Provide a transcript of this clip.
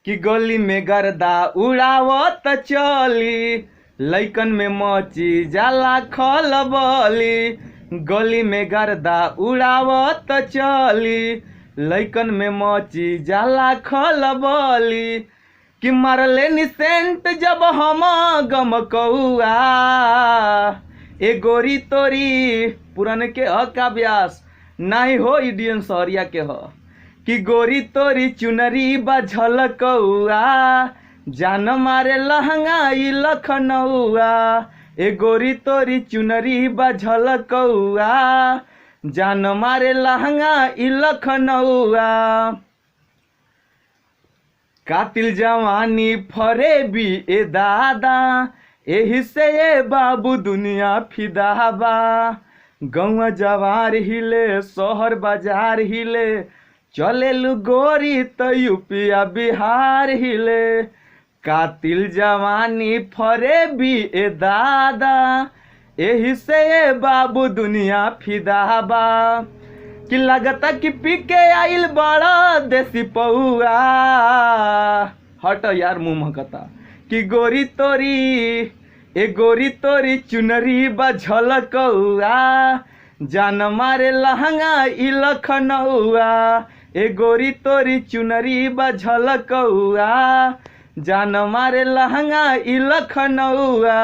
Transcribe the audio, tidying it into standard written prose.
कि गली में गर्दा उड़ावत चली, लइकन में मची जाला खलबली। गली में गर्दा उड़ावत चली, लइकन में मची जाला खलबली। कि मारले निसेंट जब हम गम कौआ, ए गोरी तोरी पुरन के का व्यास नहीं हो इंडियन सहरिया के ह। कि गोरी तोरी चुनरी बा झलकौआ, जान मारे लहंगा ई लखनऊआ। ए गोरी तोरी चुनरी बा झलकौआ, जान मारे लहंगा ई लखनऊआ। कातिल जवानी फरे भी ए दादा, एही से ए बाबू दुनिया फिदा बा। गौवा जवार हिले शहर बाजार हिले, चले लू गोरी तो यूपिया बिहार हिले। कातिल जवानी फरे भी ए दादा, एही से ए बाबू दुनिया फिदा बा। कि लगता कि पी के आइल बड़ा देसी पौआ, हट यार मुँह महकता। कि गोरी तोरी ए गोरी तोरी चुनरी बा झलकौआ, जान मारे लहंगा ई लखनऊआ। ए गोरी तोरी चुनरी बा झलकौआ, जान मारे लहंगा ई लखनऊआ।